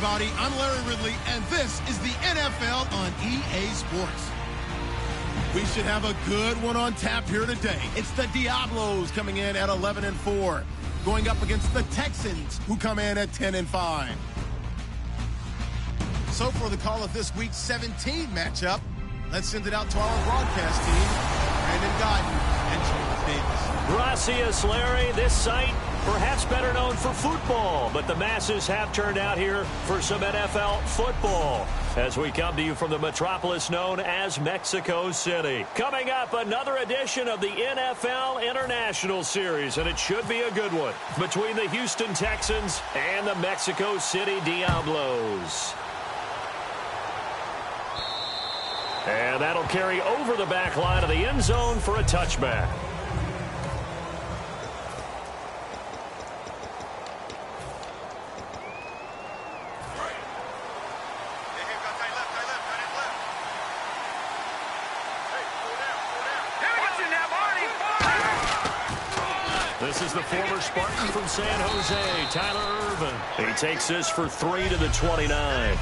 everybody. I'm Larry Ridley, and this is the NFL on EA Sports. We should have a good one on tap here today. It's the Diablos coming in at 11-4, going up against the Texans, who come in at 10-5. So for the call of this week's 17 matchup, let's send it out to our broadcast team, Brandon Guyton and James Davis. Gracias, Larry. This site, perhaps better known for football, but the masses have turned out here for some NFL football as we come to you from the metropolis known as Mexico City. Coming up, another edition of the NFL International Series, and it should be a good one, between the Houston Texans and the Mexico City Diablos. And that'll carry over the back line of the end zone for a touchback. This is the former Spartan from San Jose, Tyler Irvin. He takes this for 3 to the 29.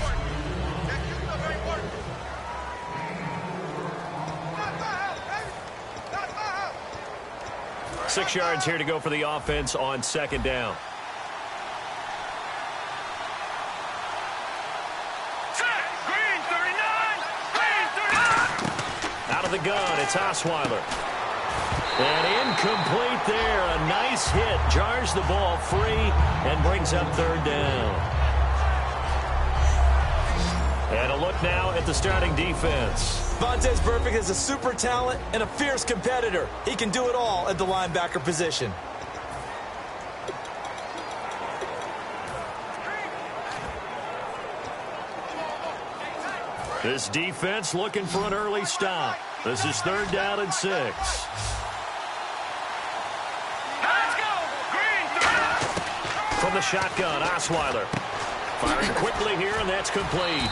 6 yards here to go for the offense on second down. Out of the gun, it's Osweiler. And incomplete there. A nice hit. Jars the ball free and brings up third down. And a look now at the starting defense. Vontaze Burfict is a super talent and a fierce competitor. He can do it all at the linebacker position. This defense looking for an early stop. This is third down and 6. From the shotgun, Osweiler. Firing quickly here, and that's complete.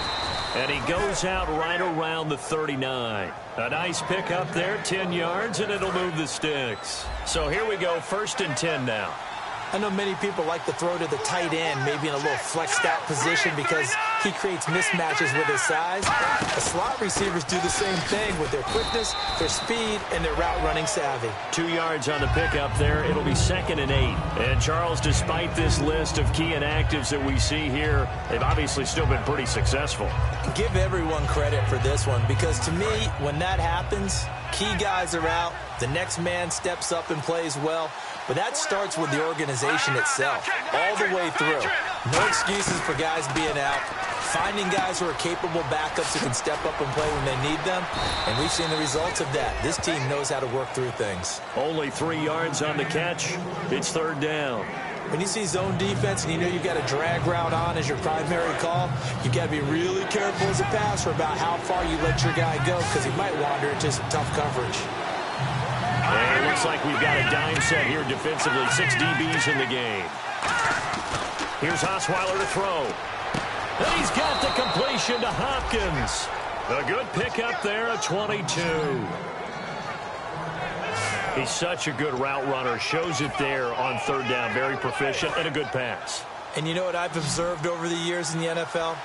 And he goes out right around the 39. A nice pickup there, 10 yards, and it'll move the sticks. So here we go, 1st and 10 now. I know many people like to throw to the tight end, maybe in a little flexed out position because he creates mismatches with his size. The slot receivers do the same thing with their quickness, their speed, and their route running savvy. 2 yards on the pickup there. It'll be 2nd and 8. And Charles, despite this list of key inactives that we see here, they've obviously still been pretty successful. Give everyone credit for this one because to me, when that happens, key guys are out, the next man steps up and plays well. But that starts with the organization itself, all the way through. No excuses for guys being out. Finding guys who are capable backups who can step up and play when they need them. And we've seen the results of that. This team knows how to work through things. Only 3 yards on the catch. It's third down. When you see zone defense and you know you've got a drag route on as your primary call, you've got to be really careful as a passer about how far you let your guy go because he might wander into some tough coverage. And it looks like we've got a dime set here defensively. 6 DBs in the game. Here's Osweiler to throw. And he's got the completion to Hopkins. A good pickup there, a 22. He's such a good route runner. Shows it there on third down. Very proficient and a good pass. And you know what I've observed over the years in the NFL?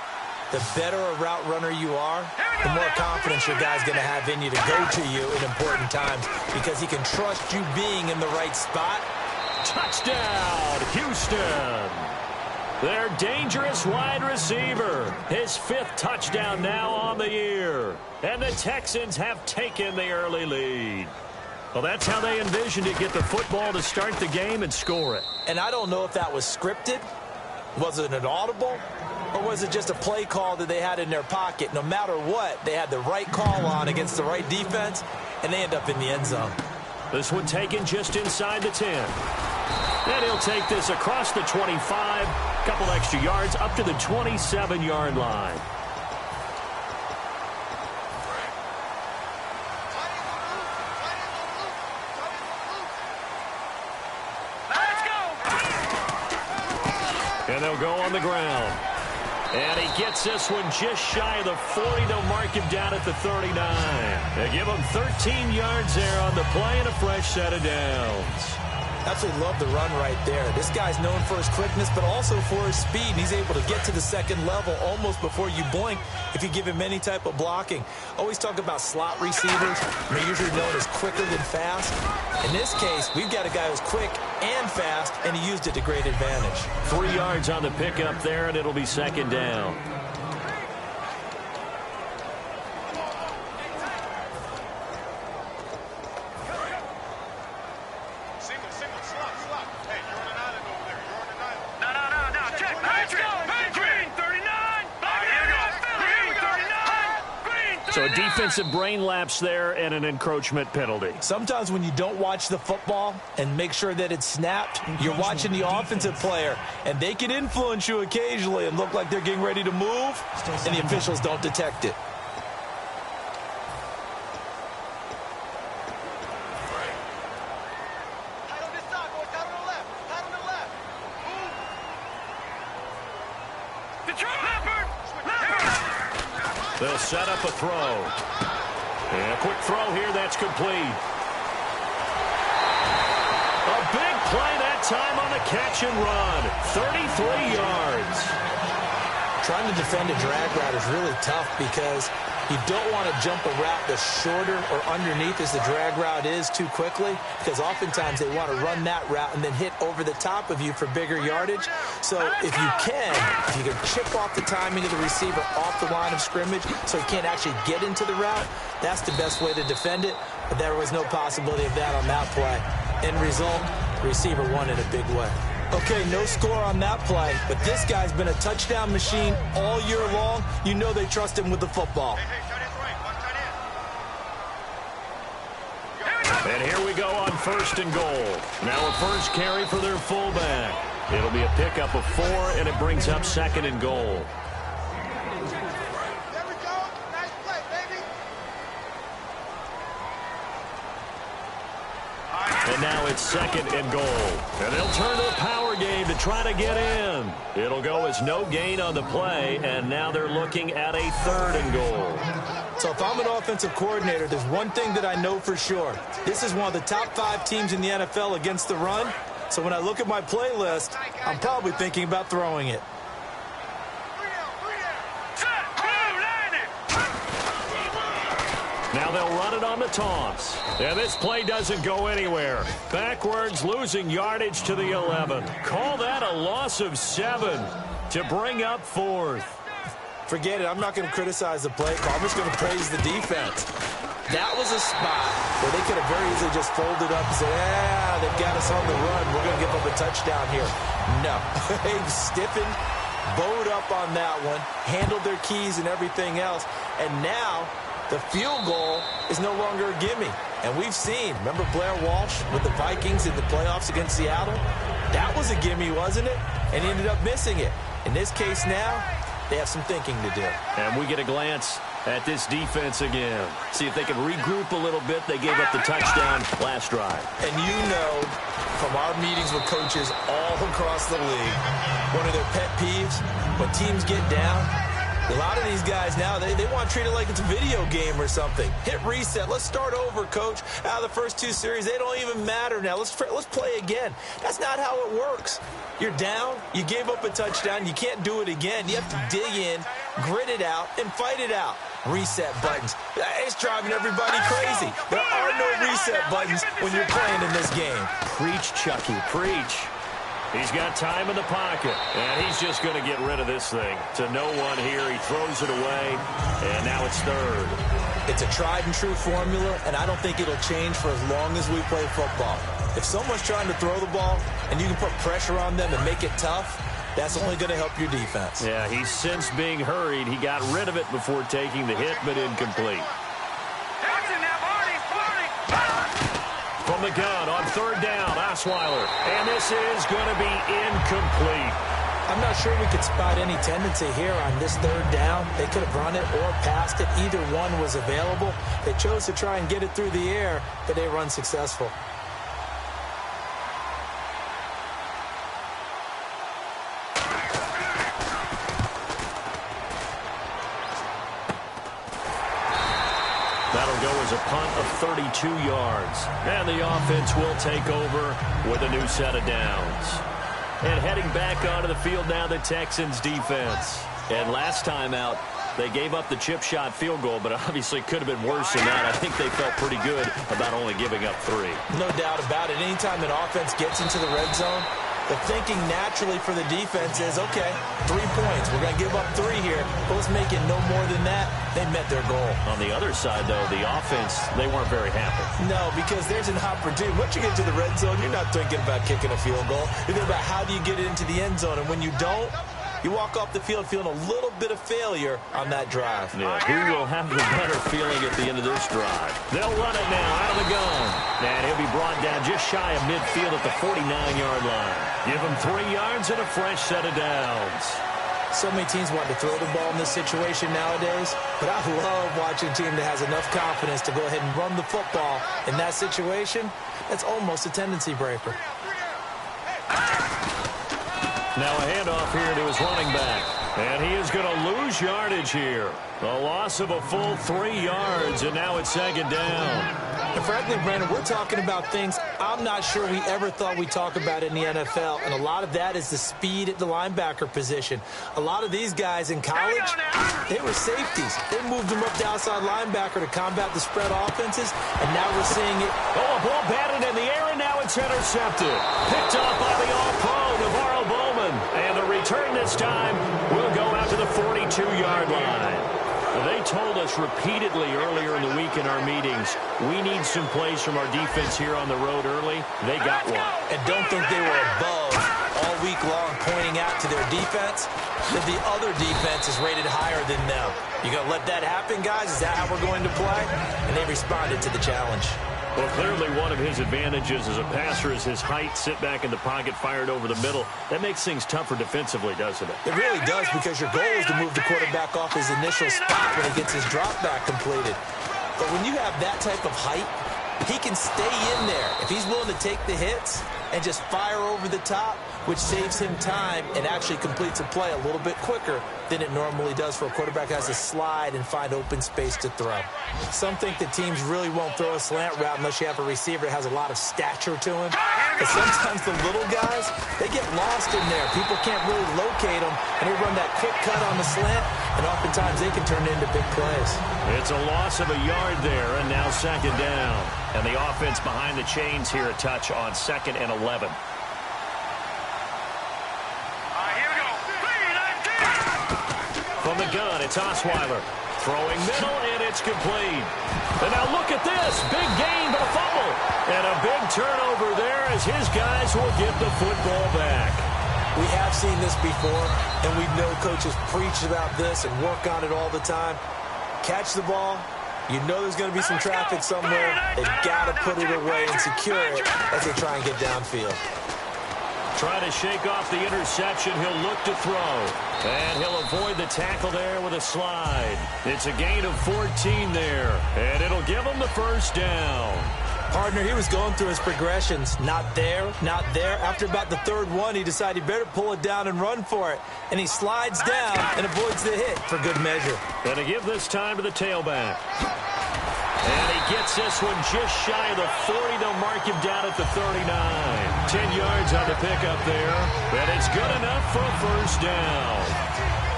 The better a route runner you are, the more confidence your guy's going to have in you to go to you in important times because he can trust you being in the right spot. Touchdown, Houston. Their dangerous wide receiver. His 5th touchdown now on the year. And the Texans have taken the early lead. Well, that's how they envisioned it. Get the football to start the game and score it. And I don't know if that was scripted. Was it an audible? Or was it just a play call that they had in their pocket? No matter what, they had the right call on against the right defense, and they end up in the end zone. This one taken just inside the 10. And he'll take this across the 25, couple extra yards up to the 27-yard line. And they'll go on the ground. And he gets this one just shy of the 40. They'll mark him down at the 39. They give him 13 yards there on the play and a fresh set of downs. Absolutely love the run right there. This guy's known for his quickness, but also for his speed. And he's able to get to the second level almost before you blink if you give him any type of blocking. Always talk about slot receivers. They're usually known as quicker than fast. In this case, we've got a guy who's quick and fast, and he used it to great advantage. 3 yards on the pickup there, and it'll be second down. So a defensive brain lapse there and an encroachment penalty. Sometimes when you don't watch the football and make sure that it's snapped, you're watching the offensive player, and they can influence you occasionally and look like they're getting ready to move, and the officials don't detect it. They'll set up a throw. And a quick throw here, that's complete. A big play that time on the catch and run. 33 yards. Trying to defend a drag route is really tough because you don't want to jump a route that's shorter or underneath as the drag route is too quickly, because oftentimes they want to run that route and then hit over the top of you for bigger yardage. So if you can chip off the timing of the receiver off the line of scrimmage so he can't actually get into the route, that's the best way to defend it. But there was no possibility of that on that play. End result, the receiver won in a big way. Okay, no score on that play, but this guy's been a touchdown machine all year long. You know they trust him with the football. And here we go on 1st and goal. Now a first carry for their fullback. It'll be a pickup of 4, and it brings up 2nd and goal. And now it's 2nd and goal. And they'll turn to a power game to try to get in. It'll go as no gain on the play, and now they're looking at a 3rd and goal. So if I'm an offensive coordinator, there's one thing that I know for sure. This is one of the top 5 teams in the NFL against the run. So when I look at my playlist, I'm probably thinking about throwing it. Now they'll run it on the toss. And this play doesn't go anywhere. Backwards, losing yardage to the 11. Call that a loss of 7 to bring up 4th. Forget it. I'm not going to criticize the play call. I'm just going to praise the defense. That was a spot where they could have very easily just folded up and said, they've got us on the run. We're going to give up a touchdown here. No. They've stiffened, bowed up on that one, handled their keys and everything else. And now the field goal is no longer a gimme. And we've seen, remember Blair Walsh with the Vikings in the playoffs against Seattle? That was a gimme, wasn't it? And he ended up missing it. In this case now, they have some thinking to do. And we get a glance at this defense again. See if they can regroup a little bit. They gave up the touchdown last drive. And you know, from our meetings with coaches all across the league, one of their pet peeves, when teams get down, a lot of these guys now, they want to treat it like it's a video game or something. Hit reset. Let's start over, coach. Out of the first 2 series, they don't even matter now. Let's play again. That's not how it works. You're down. You gave up a touchdown. You can't do it again. You have to dig in, grit it out, and fight it out. Reset buttons. It's driving everybody crazy. There are no reset buttons when you're playing in this game. Preach, Chucky. Preach. He's got time in the pocket, and he's just going to get rid of this thing. To no one here. He throws it away, and now it's 3rd. It's a tried-and-true formula, and I don't think it'll change for as long as we play football. If someone's trying to throw the ball, and you can put pressure on them and make it tough, that's only going to help your defense. Yeah, he's since being hurried. He got rid of it before taking the hit, but incomplete. From the gun on 3rd down, Osweiler. And this is going to be incomplete. I'm not sure we could spot any tendency here on this 3rd down. They could have run it or passed it. Either one was available. They chose to try and get it through the air, but they were unsuccessful. That'll go as a punt of 32 yards. And the offense will take over with a new set of downs. And heading back onto the field now, the Texans defense. And last time out, they gave up the chip shot field goal, but obviously could have been worse than that. I think they felt pretty good about only giving up 3. No doubt about it. Anytime an offense gets into the red zone, the thinking naturally for the defense is, okay, 3 points. We're going to give up 3 here, but let's make it no more than that. They met their goal. On the other side, though, the offense, they weren't very happy. No, because there's an opportunity. Once you get to the red zone, you're not thinking about kicking a field goal. You're thinking about how do you get it into the end zone, and when you don't, you walk off the field feeling a little bit of failure on that drive. Yeah, who will have the better feeling at the end of this drive? They'll run it now out of the gun. And he'll be brought down just shy of midfield at the 49-yard line. Give him 3 yards and a fresh set of downs. So many teams want to throw the ball in this situation nowadays, but I love watching a team that has enough confidence to go ahead and run the football in that situation. That's almost a tendency breaker. Now a handoff here to his running back. And he is going to lose yardage here. A loss of a full 3 yards, and now it's second down. And frankly, Brandon, we're talking about things I'm not sure we ever thought we'd talk about in the NFL, and a lot of that is the speed at the linebacker position. A lot of these guys in college, they were safeties. They moved them up to outside linebacker to combat the spread offenses, and now we're seeing it. Oh, a ball batted in the air, and now it's intercepted. Picked off by the All-Pro, Navarro Bowman. And the return this time will go out to the 42-yard line. They told us repeatedly earlier in the week in our meetings, we need some plays from our defense here on the road early. They got one. And don't think they were above all week long pointing out to their defense that the other defense is rated higher than them. You going to let that happen, guys? Is that how we're going to play? And they responded to the challenge. Well, clearly one of his advantages as a passer is his height, sit back in the pocket, fired over the middle. That makes things tougher defensively, doesn't it? It really does, because your goal is to move the quarterback off his initial spot when he gets his drop back completed. But when you have that type of height, he can stay in there. If he's willing to take the hits and just fire over the top, which saves him time and actually completes a play a little bit quicker than it normally does for a quarterback who has to slide and find open space to throw. Some think that teams really won't throw a slant route unless you have a receiver that has a lot of stature to him. But sometimes the little guys, they get lost in there. People can't really locate them, and they run that quick cut on the slant, and oftentimes they can turn into big plays. It's a loss of a yard there, and now second down. And the offense behind the chains here a touch on 2nd and 11. From the gun, it's Osweiler. Throwing middle, and it's complete. And now look at this. Big gain, but a fumble. And a big turnover there as his guys will get the football back. We have seen this before, and we know coaches preach about this and work on it all the time. Catch the ball. You know there's going to be some traffic somewhere. They've got to put it away and secure it as they try and get downfield. Trying to shake off the interception. He'll look to throw. And he'll avoid the tackle there with a slide. It's a gain of 14 there. And it'll give him the first down. Partner, he was going through his progressions. Not there, not there. After about the third one, he decided he better pull it down and run for it. And he slides down and avoids the hit for good measure. Going to give this time to the tailback. And he gets this one just shy of the 40. They'll mark him down at the 39. 10 yards on the pickup there. And it's good enough for a first down.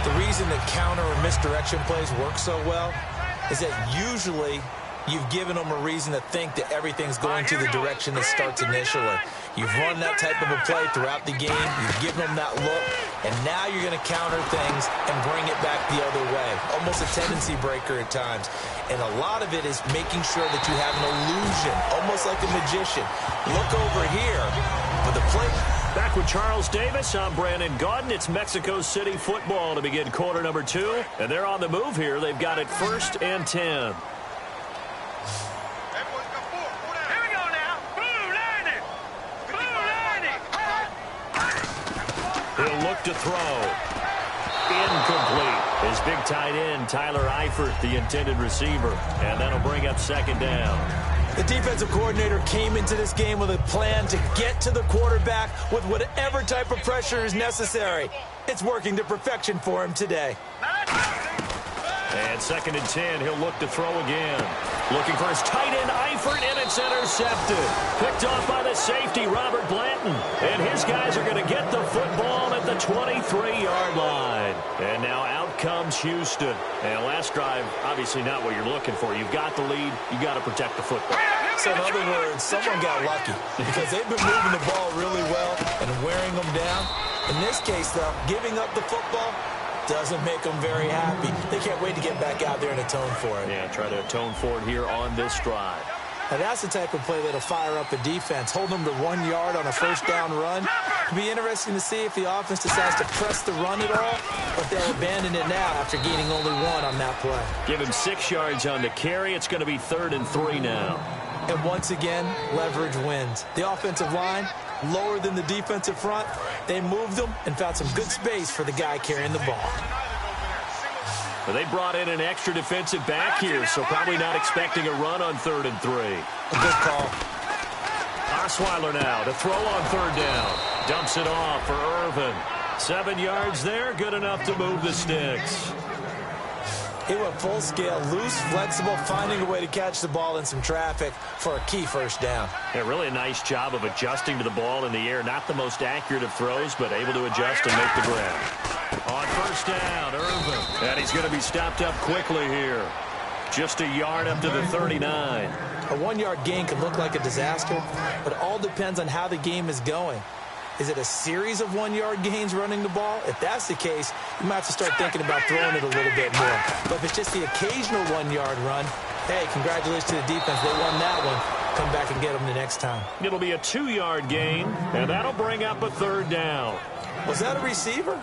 The reason that counter or misdirection plays work so well is that usually you've given them a reason to think that everything's going to the direction that starts initially. You've run that type of a play throughout the game. You've given them that look. And now you're going to counter things and bring it back the other way. Almost a tendency breaker at times. And a lot of it is making sure that you have an illusion, almost like a magician. Look over here for the play. Back with Charles Davis, I'm Brandon Gaudin. It's Mexico City football to begin quarter number 2. And they're on the move here. They've got it 1st and 10. He'll look to throw. Incomplete. His big tight end, Tyler Eifert, the intended receiver. And that'll bring up second down. The defensive coordinator came into this game with a plan to get to the quarterback with whatever type of pressure is necessary. It's working to perfection for him today. And 2nd and 10, he'll look to throw again. Looking for his tight end, Eifert, and it's intercepted. Picked off by the safety, Robert Blanton. And his guys are going to get the football at the 23-yard line. And now out comes Houston. And last drive, obviously not what you're looking for. You've got the lead. You've got to protect the football. So in other words, someone got lucky because they've been moving the ball really well and wearing them down. In this case, though, giving up the football doesn't make them very happy. They can't wait to get back out there and atone for it. Yeah, try to atone for it here on this drive. Now, that's the type of play that'll fire up a defense. Hold them to 1 yard on a first down run. It'll be interesting to see if the offense decides to press the run at all, but they'll abandon it now after gaining only 1 on that play. Give him 6 yards on the carry. It's going to be 3rd and 3 now. And once again, leverage wins. The offensive line, lower than the defensive front. They moved them and found some good space for the guy carrying the ball. Well, they brought in an extra defensive back here, so probably not expecting a run on 3rd and 3. A good call. Osweiler now to throw on 3rd down. Dumps it off for Irvin. 7 yards there, good enough to move the sticks. He went full scale, loose, flexible, finding a way to catch the ball in some traffic for a key first down. Yeah, really a nice job of adjusting to the ball in the air. Not the most accurate of throws, but able to adjust and make the grab. On 1st down, Irvin. And he's going to be stopped up quickly here. Just a yard up to the 39. A 1 yard gain can look like a disaster, but it all depends on how the game is going. Is it a series of 1 yard gains running the ball? If that's the case, you might have to start thinking about throwing it a little bit more. But if it's just the occasional 1 yard run, hey, congratulations to the defense. They won that one. Come back and get them the next time. It'll be a 2 yard gain, and that'll bring up a 3rd down. Was that a receiver?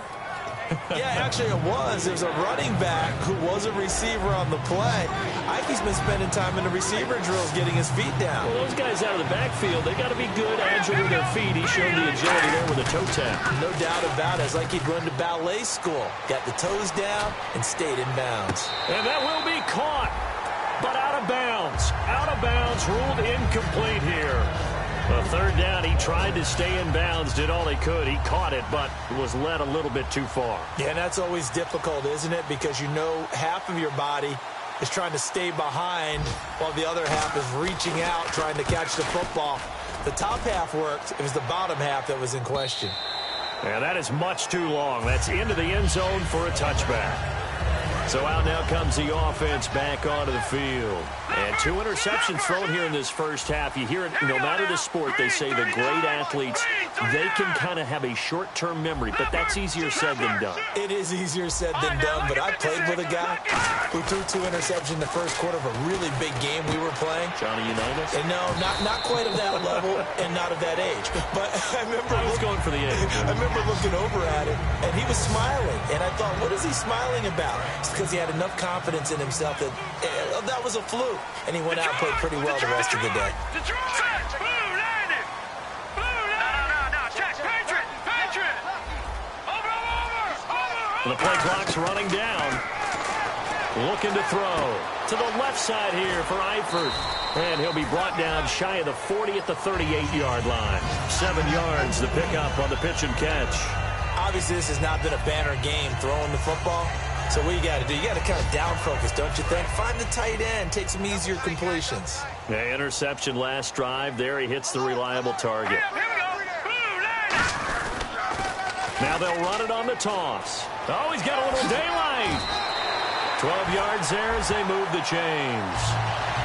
Yeah, actually it was. There's a running back who was a receiver on the play. Ikey's been spending time in the receiver drills getting his feet down. Well, those guys out of the backfield, they got to be good, agile with their feet. He showed the agility there with a toe tap. No doubt about it. It's like he'd run to ballet school. Got the toes down and stayed in bounds. And that will be caught, but out of bounds. Out of bounds, ruled incomplete here. A 3rd down, he tried to stay in bounds, did all he could. He caught it, but was led a little bit too far. Yeah, and that's always difficult, isn't it? Because you know half of your body is trying to stay behind while the other half is reaching out, trying to catch the football. The top half worked. It was the bottom half that was in question. And that is much too long. That's into the end zone for a touchback. So out now comes the offense back onto the field. And 2 interceptions thrown here in this first half. You hear it, no matter the sport, they say the great athletes, they can kind of have a short-term memory, but that's easier said than done. It is easier said than done, but I played with a guy who threw 2 interceptions in the first quarter of a really big game we were playing. Johnny Unitas? And no, not quite of that level and not of that age. But I remember I was going for the age. I remember looking over at him, and he was smiling. And I thought, what is he smiling about? It's because he had enough confidence in himself that that was a fluke. And he went out and played pretty well the rest of the day. The play clock's running down. Looking to throw. To the left side here for Eifert. And he'll be brought down shy of the 40 at the 38-yard line. 7 yards, the pickup on the pitch and catch. Obviously, this has not been a banner game throwing the football. So what you got to do, you got to kind of down focus, don't you think? Find the tight end, take some easier completions. Yeah, interception last drive. There he hits the reliable target. Now they'll run it on the toss. Oh, he's got a little daylight. 12 yards there as they move the chains.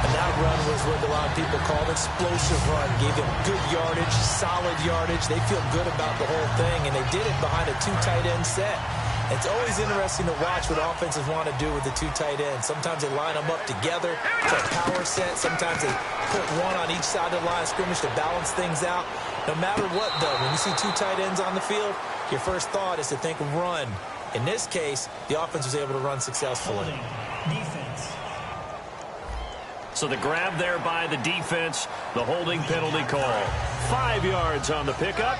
And that run was what a lot of people call an explosive run. Gave them good yardage, solid yardage. They feel good about the whole thing, and they did it behind a 2 tight end set. It's always interesting to watch what offenses want to do with the 2 tight ends. Sometimes they line them up together for a power set. Sometimes they put one on each side of the line of scrimmage to balance things out. No matter what, though, when you see 2 tight ends on the field, your first thought is to think run. In this case, the offense was able to run successfully. Defense. So the grab there by the defense, the holding penalty call. 5 yards on the pickup.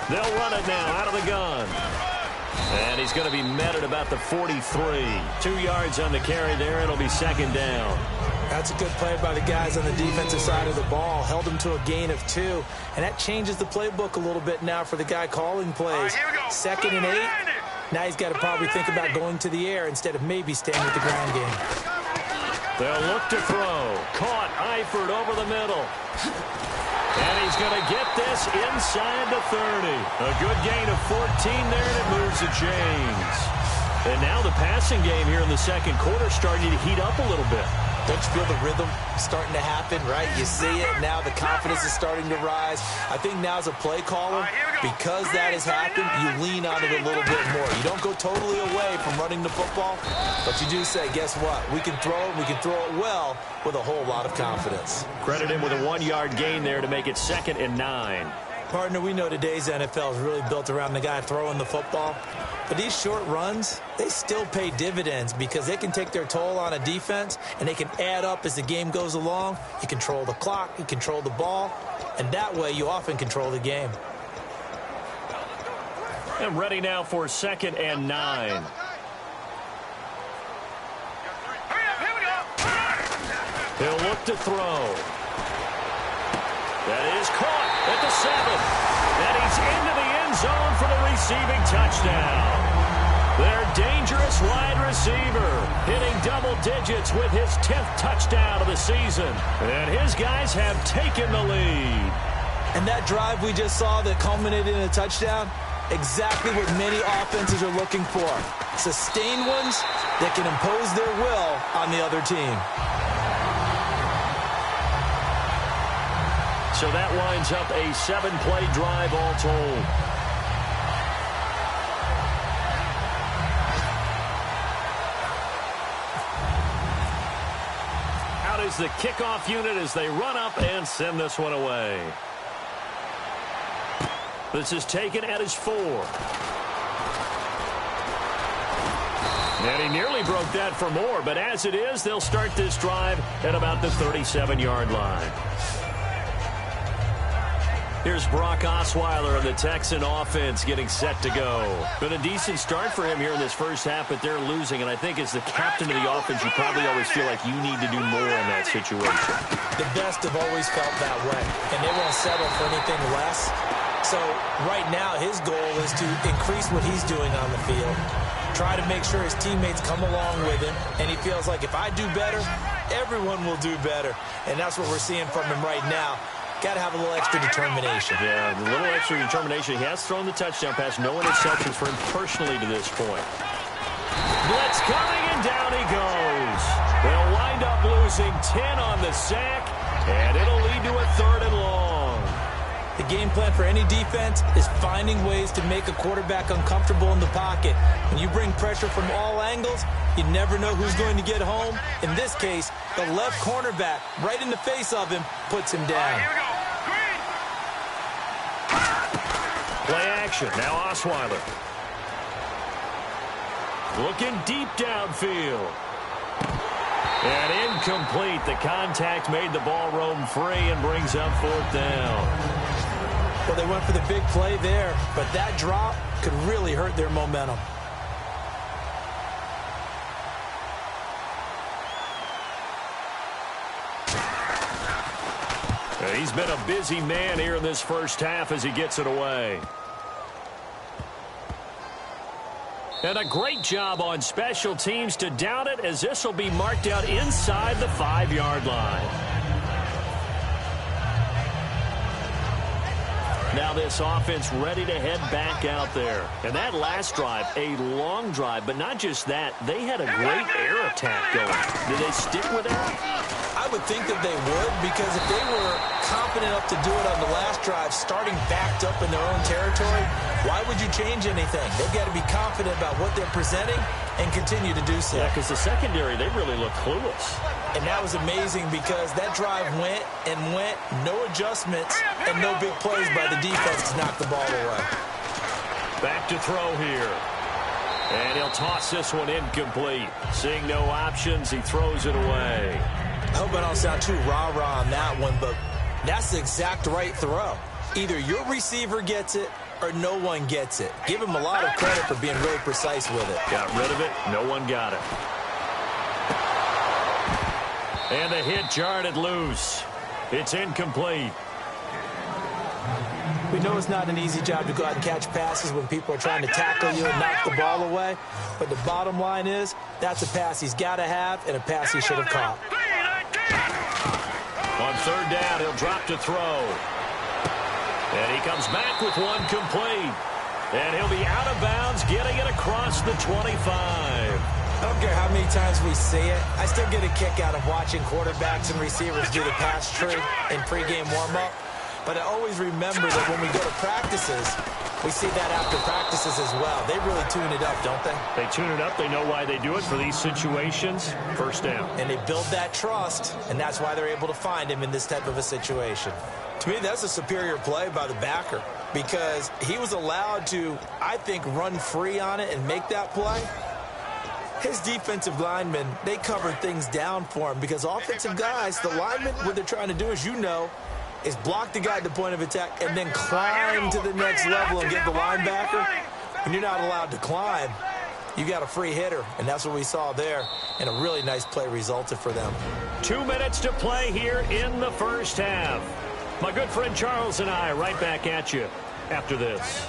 They'll run it now out of the gun. And he's going to be met at about the 43. 2 yards on the carry there. It'll be 2nd down. That's a good play by the guys on the defensive side of the ball. Held them to a gain of 2. And that changes the playbook a little bit now for the guy calling plays. 2nd and 8. Now he's got to probably think about going to the air instead of maybe staying with the ground game. They'll look to throw. Caught. Eifert over the middle. And he's going to get this inside the 30. A good gain of 14 there, and it moves the chains. And now the passing game here in the second quarter starting to heat up a little bit. Don't you feel the rhythm starting to happen, right? You see it. Now the confidence is starting to rise. I think now as a play caller, because that has happened, you lean on it a little bit more. You don't go totally away from running the football, but you do say, guess what? We can throw it. We can throw it well with a whole lot of confidence. Credit him with a 1-yard gain there to make it 2nd and 9. Partner, we know today's NFL is really built around the guy throwing the football. But these short runs, they still pay dividends because they can take their toll on a defense, and they can add up as the game goes along. You control the clock, you control the ball, and that way you often control the game. And ready now for 2nd and 9. He'll look to throw. That is caught at the 7. And he's into the end zone for the receiving touchdown. Their dangerous wide receiver hitting double digits with his 10th touchdown of the season. And his guys have taken the lead. And that drive we just saw that culminated in a touchdown, exactly what many offenses are looking for. Sustained ones that can impose their will on the other team. So that winds up a 7-play drive all told. Out is the kickoff unit as they run up and send this one away. This is taken at his 4. And he nearly broke that for more, but as it is, they'll start this drive at about the 37-yard line. Here's Brock Osweiler and the Texan offense getting set to go. Been a decent start for him here in this first half, but they're losing. And I think as the captain of the offense, you probably always feel like you need to do more in that situation. The best have always felt that way, and they won't settle for anything less. So right now his goal is to increase what he's doing on the field, try to make sure his teammates come along with him, and he feels like if I do better, everyone will do better. And that's what we're seeing from him right now. Got to have a little extra determination. Yeah, a little extra determination. He has thrown the touchdown pass. No interceptions for him personally to this point. Blitz coming, and down he goes. They'll wind up losing 10 on the sack, and it'll lead to a 3rd and long. The game plan for any defense is finding ways to make a quarterback uncomfortable in the pocket. When you bring pressure from all angles, you never know who's going to get home. In this case, the left cornerback, right in the face of him, puts him down. Play action. Now Osweiler. Looking deep downfield. And incomplete. The contact made the ball roam free and brings up 4th down. Well, they went for the big play there, but that drop could really hurt their momentum. He's been a busy man here in this first half as he gets it away. And a great job on special teams to down it, as this will be marked out inside the 5-yard line. Now this offense ready to head back out there. And that last drive, a long drive, but not just that. They had a great air attack going. Did they stick with that? I would think that they would, because if they were confident enough to do it on the last drive, starting backed up in their own territory, why would you change anything? They've got to be confident about what they're presenting and continue to do so. Yeah, because the secondary, they really look clueless. And that was amazing because that drive went and went, no adjustments, and no big plays by the defense to knock the ball away. Back to throw here. And he'll toss this one incomplete. Seeing no options, he throws it away. I hope I don't sound too rah-rah on that one, but that's the exact right throw. Either your receiver gets it or no one gets it. Give him a lot of credit for being really precise with it. Got rid of it. No one got it. And the hit jarred it loose. It's incomplete. We know it's not an easy job to go out and catch passes when people are trying to tackle you and knock the ball away. But the bottom line is, that's a pass he's got to have and a pass he should have caught. On third down, he'll drop to throw. And he comes back with one complete. And he'll be out of bounds, getting it across the 25. I don't care how many times we see it. I still get a kick out of watching quarterbacks and receivers do the pass tree in pregame warm-up. But I always remember that when we go to practices, we see that after practices as well. They really tune it up, don't they? They tune it up. They know why they do it for these situations. First down. And they build that trust, and that's why they're able to find him in this type of a situation. To me, that's a superior play by the backer because he was allowed to, I think, run free on it and make that play. His defensive linemen, they covered things down for him because offensive guys, the linemen, what they're trying to do, as you know, is block the guy at the point of attack and then climb to the next level and get the linebacker. When you're not allowed to climb, you got a free hitter, and that's what we saw there, and a really nice play resulted for them. 2 minutes to play here in the first half. My good friend Charles and I right back at you after this.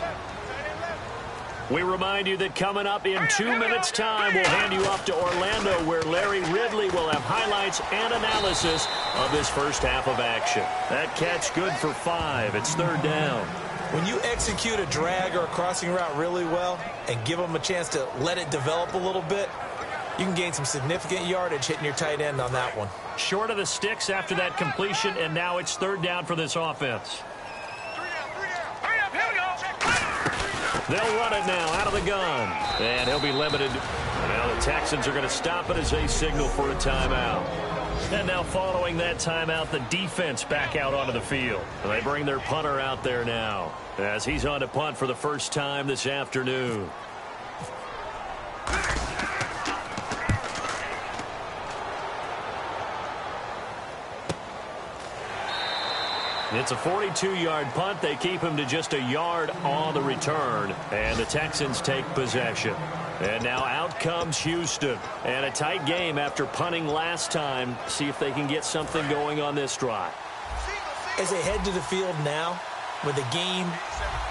We remind you that coming up in 2 minutes' time, we'll hand you off to Orlando, where Larry Ridley will have highlights and analysis of this first half of action. That catch good for 5. It's third down. When you execute a drag or a crossing route really well and give them a chance to let it develop a little bit, you can gain some significant yardage hitting your tight end on that one. Short of the sticks after that completion, and now it's third down for this offense. They'll run it now out of the gun. And he'll be limited. Now the Texans are going to stop it as they signal for a timeout. And now following that timeout, the defense back out onto the field. They bring their punter out there now as he's on to punt for the first time this afternoon. It's a 42-yard punt. They keep him to just a yard on the return. And the Texans take possession. And now out comes Houston. And a tight game after punting last time. See if they can get something going on this drive. As they head to the field now, with the game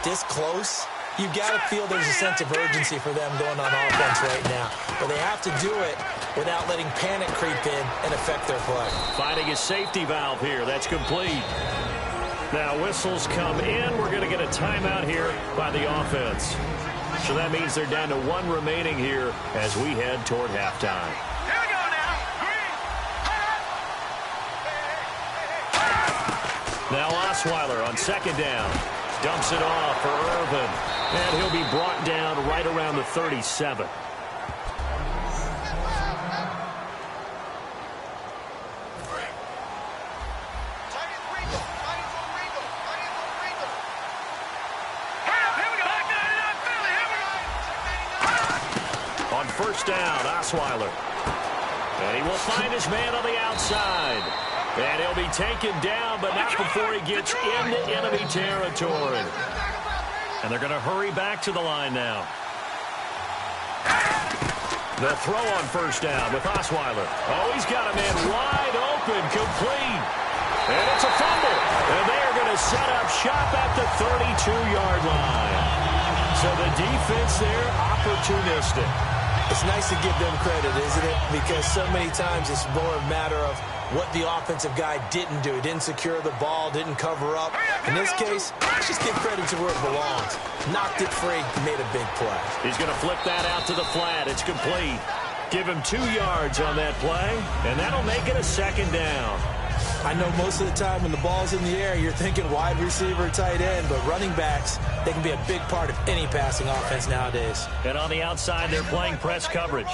this close, you've got to feel there's a sense of urgency for them going on offense right now. But they have to do it without letting panic creep in and affect their play. Finding a safety valve here. That's complete. Now whistles come in. We're going to get a timeout here by the offense. So that means they're down to 1 remaining here as we head toward halftime. Here we go now. Now Osweiler on second down. Dumps it off for Irvin. And he'll be brought down right around the 37. First down, Osweiler. And he will find his man on the outside. And he'll be taken down, but not before he gets into enemy territory. And they're going to hurry back to the line now. The throw on first down with Osweiler. Oh, he's got a man wide open, complete. And it's a fumble. And they are going to set up shop at the 32-yard line. So the defense there, opportunistic. It's nice to give them credit, isn't it? Because so many times it's more a matter of what the offensive guy didn't do. He didn't secure the ball, didn't cover up. In this case, let's just give credit to where it belongs. Knocked it free, made a big play. He's going to flip that out to the flat. It's complete. Give him 2 yards on that play, and that'll make it a second down. I know most of the time when the ball's in the air, you're thinking wide receiver, tight end, but running backs, they can be a big part of any passing offense nowadays. And on the outside, they're playing press coverage.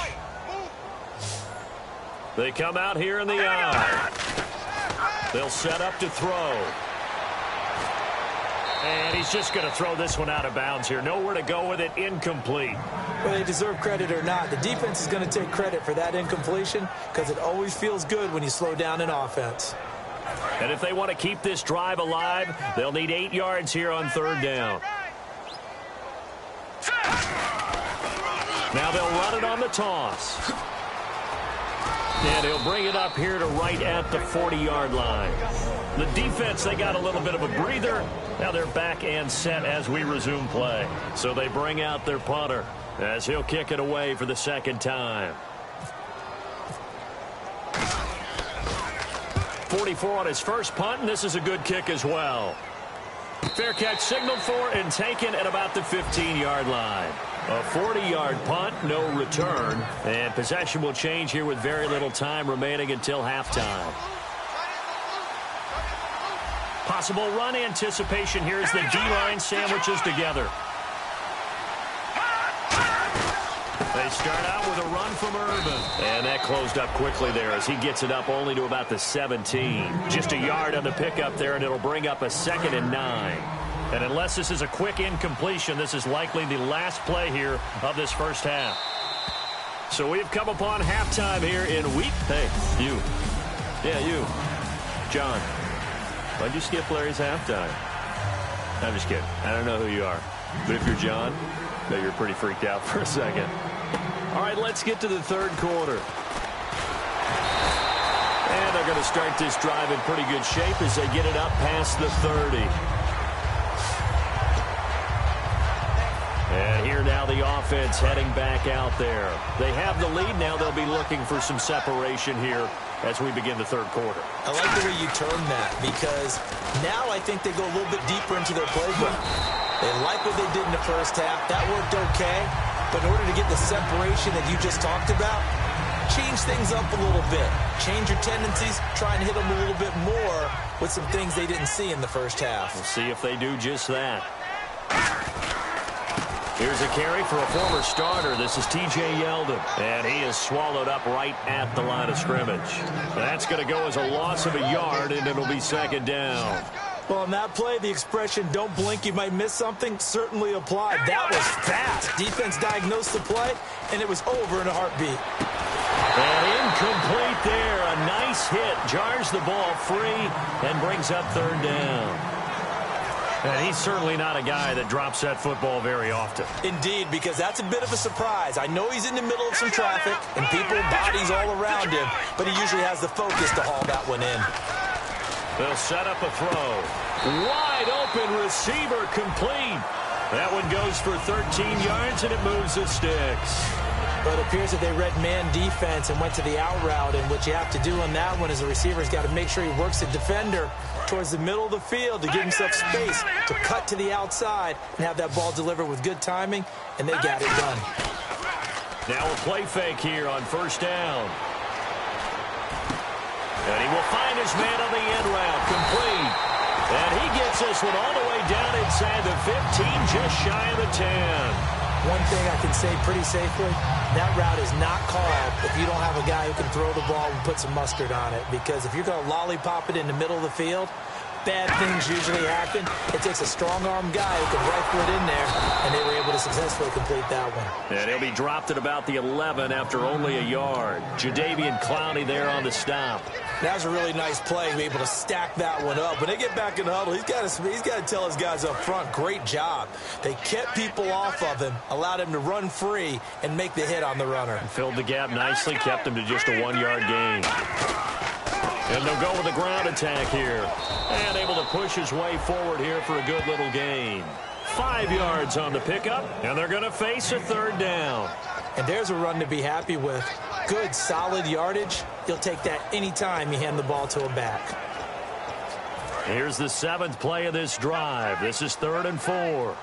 They come out here in the eye. They'll set up to throw. And he's just going to throw this one out of bounds here. Nowhere to go with it, incomplete. Whether they deserve credit or not, the defense is going to take credit for that incompletion because it always feels good when you slow down an offense. And if they want to keep this drive alive, they'll need 8 yards here on third down. Now they'll run it on the toss. And he'll bring it up here to right at the 40-yard line. The defense, they got a little bit of a breather. Now they're back and set as we resume play. So they bring out their punter as he'll kick it away for the second time. 44 on his first punt, and this is a good kick as well. Fair catch signaled for and taken at about the 15-yard line. A 40-yard punt, no return, and possession will change here with very little time remaining until halftime. Possible run anticipation here as the D-line sandwiches together. They start out with a run from Urban. And that closed up quickly there as he gets it up only to about the 17. Just a yard on the pickup there, and it'll bring up a 2nd and 9. And unless this is a quick incompletion, this is likely the last play here of this first half. So we've come upon halftime here in week. Hey, you. Yeah, you. John. Why'd you skip Larry's halftime? I'm just kidding. I don't know who you are. But if you're John, I bet you're pretty freaked out for a second. All right, let's get to the third quarter. And they're going to start this drive in pretty good shape as they get it up past the 30. And here now the offense heading back out there. They have the lead now. They'll be looking for some separation here as we begin the third quarter. I like the way you term that because now I think they go a little bit deeper into their playbook. They like what they did in the first half. That worked okay. But in order to get the separation that you just talked about, change things up a little bit. Change your tendencies. Try and hit them a little bit more with some things they didn't see in the first half. We'll see if they do just that. Here's a carry for a former starter. This is T.J. Yeldon. And he is swallowed up right at the line of scrimmage. That's going to go as a loss of a yard, and it'll be 2nd down. Well, on that play, the expression, don't blink, you might miss something, certainly applied. That was fast. Defense diagnosed the play, and it was over in a heartbeat. And incomplete there. A nice hit. Jars the ball free and brings up 3rd down. And he's certainly not a guy that drops that football very often. Indeed, because that's a bit of a surprise. I know he's in the middle of some traffic and people, bodies all around him, but he usually has the focus to haul that one in. They'll set up a throw. Wide open receiver complete. That one goes for 13 yards, and it moves the sticks. But it appears that they read man defense and went to the out route, and what you have to do on that one is the receiver's got to make sure he works the defender towards the middle of the field to give himself space to cut to the outside and have that ball delivered with good timing, and they got it done. Now a play fake here on 1st down. And he will find his man on the end route, complete. And he gets this one all the way down inside the 15, just shy of the 10. One thing I can say pretty safely, that route is not called if you don't have a guy who can throw the ball and put some mustard on it. Because if you're going to lollipop it in the middle of the field, bad things usually happen. It takes a strong-arm guy who can rifle it in there, and they were able to successfully complete that one. And he'll be dropped at about the 11 after only a yard. Jadeveon Clowney there on the stop. That was a really nice play, to be able to stack that one up. When they get back in the huddle, he's got to tell his guys up front, great job. They kept people off of him, allowed him to run free, and make the hit on the runner. Filled the gap nicely, kept him to just a 1-yard gain. And they'll go with a ground attack here. And able to push his way forward here for a good little gain. 5 yards on the pickup, and they're going to face a 3rd down. And there's a run to be happy with. Good, solid yardage. You'll take that anytime you hand the ball to a back. Here's the 7th play of this drive. This is 3rd and 4.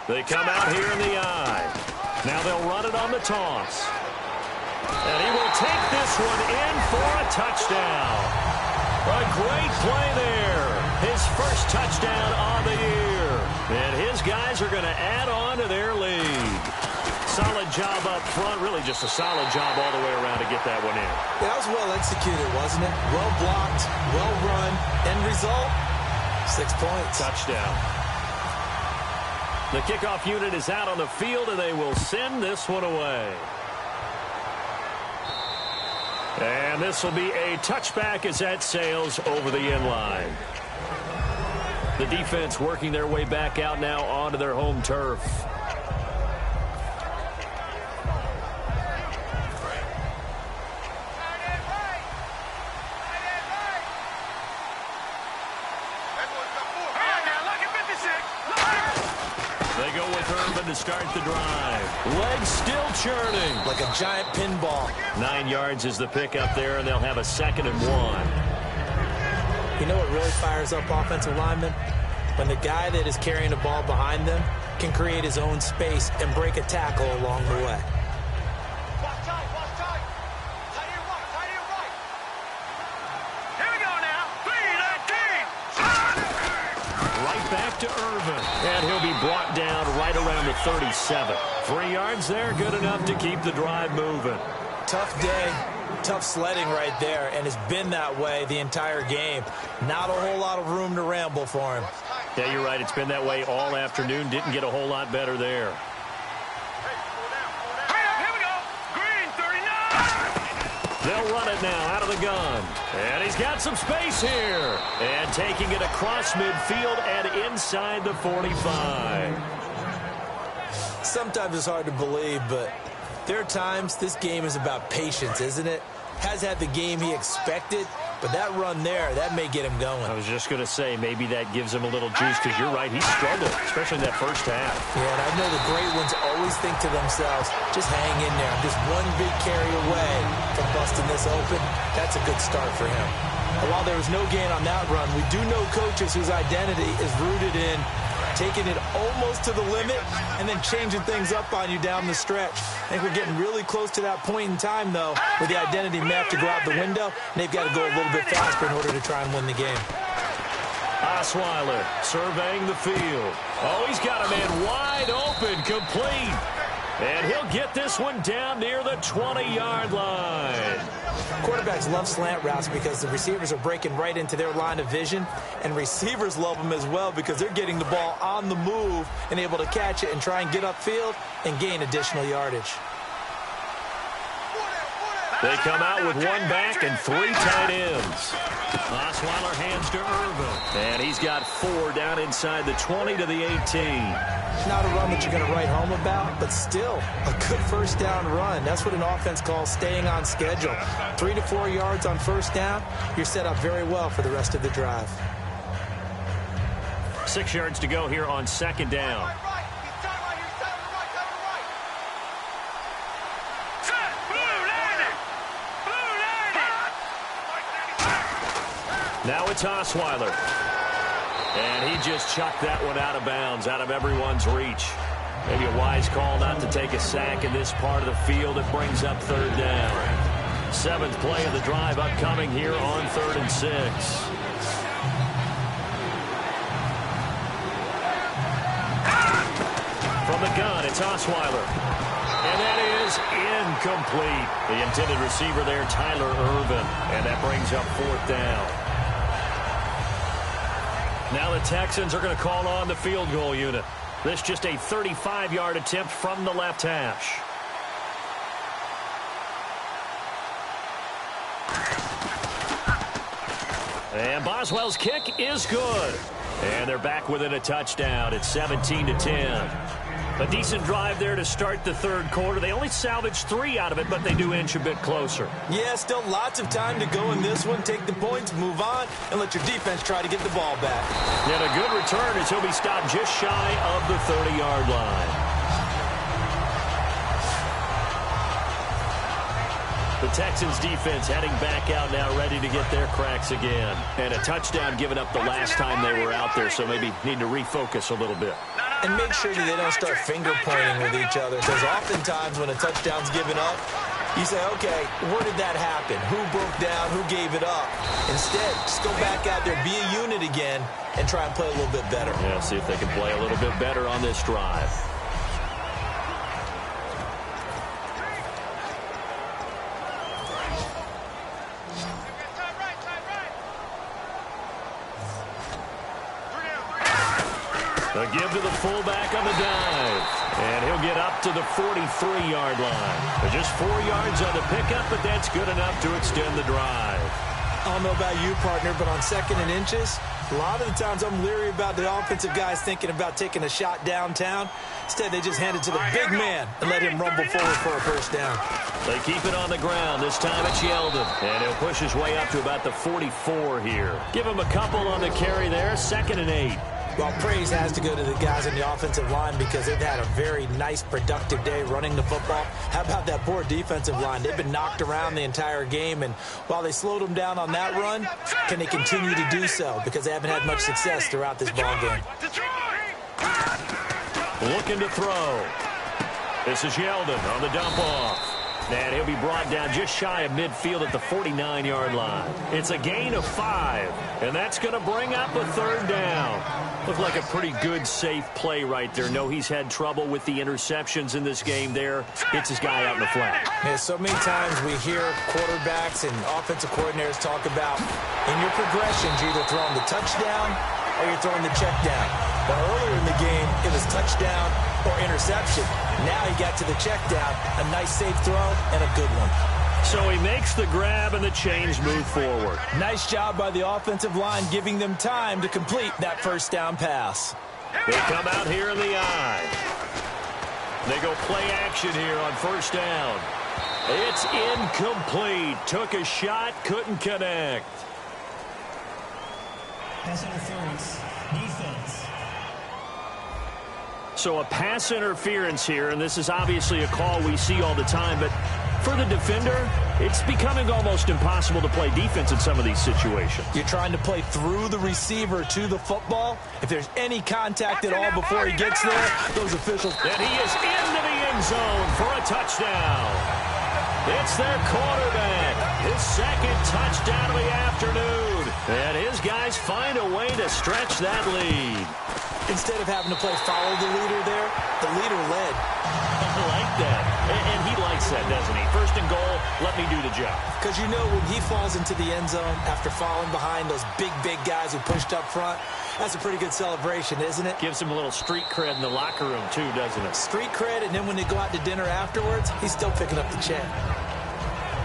They come out here in the eye. Now they'll run it on the toss. And he will take this one in for a touchdown. A great play there. His first touchdown on the year. And his guys are going to add on to their lead. Solid job up front. Really just a solid job all the way around to get that one in. That was well executed, wasn't it? Well blocked, well run. End result, 6 points. Touchdown. The kickoff unit is out on the field, and they will send this one away. And this will be a touchback as that sails over the end line. The defense working their way back out now onto their home turf. to start the drive. Legs still churning. Like a giant pinball. 9 yards is the pickup there, and they'll have a 2nd and 1. You know what really fires up offensive linemen? When the guy that is carrying the ball behind them can create his own space and break a tackle along the way. Back to Irvin, and he'll be brought down right around the 37. 3 yards there, good enough to keep the drive moving. Tough day, tough sledding right there, and it's been that way the entire game. Not a whole lot of room to ramble for him. Yeah, you're right. It's been that way all afternoon. Didn't get a whole lot better there. They'll run it now out of the gun. And he's got some space here. And taking it across midfield and inside the 45. Sometimes it's hard to believe, but there are times this game is about patience, isn't it? Has had the game he expected, but that run there, that may get him going. I was just going to say, maybe that gives him a little juice, because you're right, he struggled, especially in that first half. Yeah, and I know the great ones always think to themselves, just hang in there. I'm just one big carry away from busting this open. That's a good start for him. And while there was no gain on that run, we do know coaches whose identity is rooted in taking it almost to the limit and then changing things up on you down the stretch. I think we're getting really close to that point in time, though, where the identity may have to go out the window, and they've got to go a little bit faster in order to try and win the game. Osweiler surveying the field. Oh, he's got a man wide open, complete. And he'll get this one down near the 20-yard line. Quarterbacks love slant routes because the receivers are breaking right into their line of vision, and receivers love them as well because they're getting the ball on the move and able to catch it and try and get upfield and gain additional yardage. They come out with 1 back and 3 tight ends. Osweiler hands to Irvin. And he's got 4 down inside the 20 to the 18. Not a run that you're going to write home about, but still a good first down run. That's what an offense calls staying on schedule. 3 to 4 yards on first down, you're set up very well for the rest of the drive. 6 yards to go here on 2nd down. Now it's Osweiler. And he just chucked that one out of bounds, out of everyone's reach. Maybe a wise call not to take a sack in this part of the field. It brings up 3rd down. 7th play of the drive upcoming here on 3rd and 6. From the gun, it's Osweiler. And that is incomplete. The intended receiver there, Tyler Irvin. And that brings up 4th down. Now the Texans are going to call on the field goal unit. This just a 35-yard attempt from the left hash. And Boswell's kick is good. And they're back within a touchdown. It's 17-10. A decent drive there to start the 3rd quarter. They only salvaged 3 out of it, but they do inch a bit closer. Yeah, still lots of time to go in this one. Take the points, move on, and let your defense try to get the ball back. And a good return as he'll be stopped just shy of the 30-yard line. The Texans defense heading back out now, ready to get their cracks again. And a touchdown given up the last time they were out there, so maybe need to refocus a little bit. And make sure that they don't start finger-pointing with each other, because oftentimes when a touchdown's given up, you say, okay, where did that happen? Who broke down? Who gave it up? Instead, just go back out there, be a unit again, and try and play a little bit better. Yeah, see if they can play a little bit better on this drive. A give to the fullback on the dive. And he'll get up to the 43-yard line. Just 4 yards on the pickup, but that's good enough to extend the drive. I don't know about you, partner, but on 2nd and inches, a lot of the times I'm leery about the offensive guys thinking about taking a shot downtown. Instead, they just hand it to the big man and let him rumble forward for a first down. They keep it on the ground. This time it's Yeldon. And he'll push his way up to about the 44 here. Give him a couple on the carry there. 2nd and 8. Well, praise has to go to the guys on the offensive line because they've had a very nice, productive day running the football. How about that poor defensive line? They've been knocked around the entire game, and while they slowed them down on that run, can they continue to do so? Because they haven't had much success throughout this ball game. Looking to throw. This is Yeldon on the dump off. And he'll be brought down just shy of midfield at the 49-yard line. It's a gain of 5, and that's going to bring up a 3rd down. Looked like a pretty good, safe play right there. No, he's had trouble with the interceptions in this game there. Hits his guy out in the flat. Yeah, so many times we hear quarterbacks and offensive coordinators talk about in your progressions, you're either throwing the touchdown or you're throwing the check down. But earlier in the game, it was touchdown or interception. Now he got to the check down, a nice safe throw, and a good one. So he makes the grab and the chains move forward. Nice job by the offensive line giving them time to complete that first down pass. They come out here in the eye. They go play action here on first down. It's incomplete. Took a shot, couldn't connect. Pass interference. Defense. So a pass interference here, and this is obviously a call we see all the time, but for the defender, it's becoming almost impossible to play defense in some of these situations. You're trying to play through the receiver to the football. If there's any contact at all before he gets there, those officials... And he is into the end zone for a touchdown. It's their quarterback. His 2nd touchdown of the afternoon. And his guys find a way to stretch that lead. Instead of having to play follow the leader there, the leader led. I like that. And he likes that, doesn't he? 1st and goal, let me do the job. Because you know when he falls into the end zone after falling behind those big guys who pushed up front, that's a pretty good celebration, isn't it? Gives him a little street cred in the locker room, too, doesn't it? Street cred, and then when they go out to dinner afterwards, he's still picking up the check.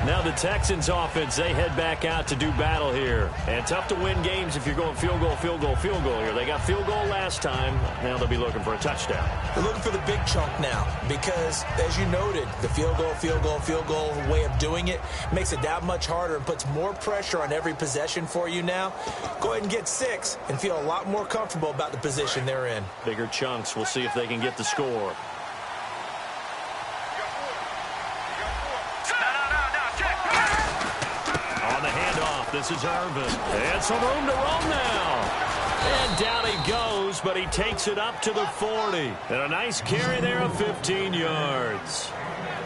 Now the Texans offense, they head back out to do battle here. And tough to win games if you're going field goal here. They got field goal last time. Now they'll be looking for a touchdown. They're looking for the big chunk now because, as you noted, the field goal way of doing it makes it that much harder and puts more pressure on every possession for you now. Go ahead and get 6 and feel a lot more comfortable about the position they're in. Bigger chunks. We'll see if they can get the score. This is Irvin. And some room to roam now. And down he goes, but he takes it up to the 40. And a nice carry there of 15 yards.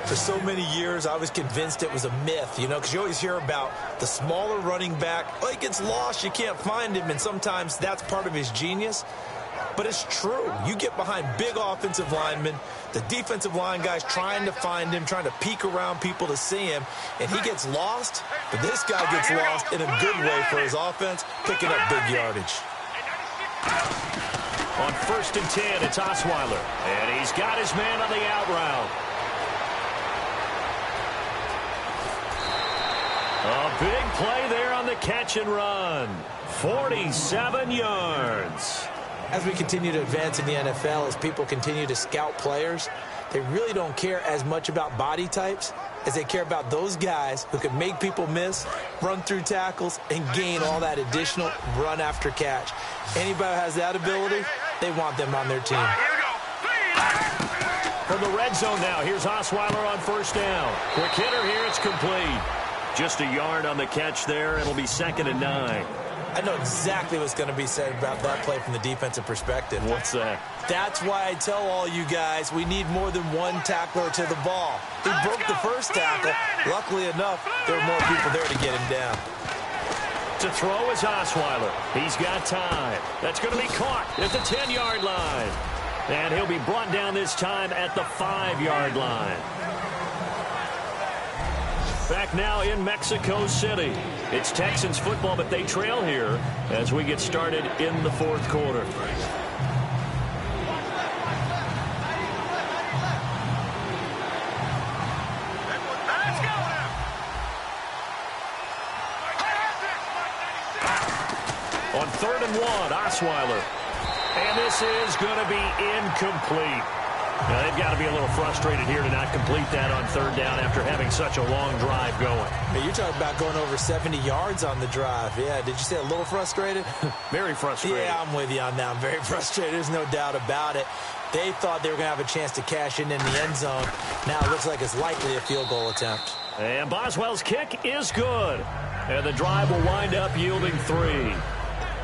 For so many years, I was convinced it was a myth, you know, because you always hear about the smaller running back. Oh, he gets lost, you can't find him, and sometimes that's part of his genius. But it's true. You get behind big offensive linemen, the defensive line guys trying to find him, trying to peek around people to see him, and he gets lost. But this guy gets lost in a good way for his offense, picking up big yardage. On 1st and 10, it's Osweiler. And he's got his man on the out route. A big play there on the catch and run. 47 yards. As we continue to advance in the NFL, as people continue to scout players, they really don't care as much about body types as they care about those guys who can make people miss, run through tackles, and gain all that additional run after catch. Anybody who has that ability, they want them on their team. From the red zone now, here's Osweiler on 1st down. Quick hitter here, it's complete. Just a yard on the catch there. It'll be 2nd and 9. I know exactly what's going to be said about that play from the defensive perspective. What's that? That's why I tell all you guys we need more than one tackler to the ball. He broke the first tackle. Luckily enough, there were more people there to get him down. To throw is Osweiler. He's got time. That's going to be caught at the 10-yard line. And he'll be brought down this time at the 5-yard line. Back now in Mexico City. It's Texans football, but they trail here as we get started in the 4th quarter. On 3rd and 1, Osweiler. And this is going to be incomplete. Now, they've got to be a little frustrated here to not complete that on third down after having such a long drive going. Hey, you're talking about going over 70 yards on the drive. Yeah, did you say a little frustrated? Very frustrated. Yeah, I'm with you on that. I'm very frustrated. There's no doubt about it. They thought they were going to have a chance to cash in the end zone. Now it looks like it's likely a field goal attempt. And Boswell's kick is good. And the drive will wind up yielding 3.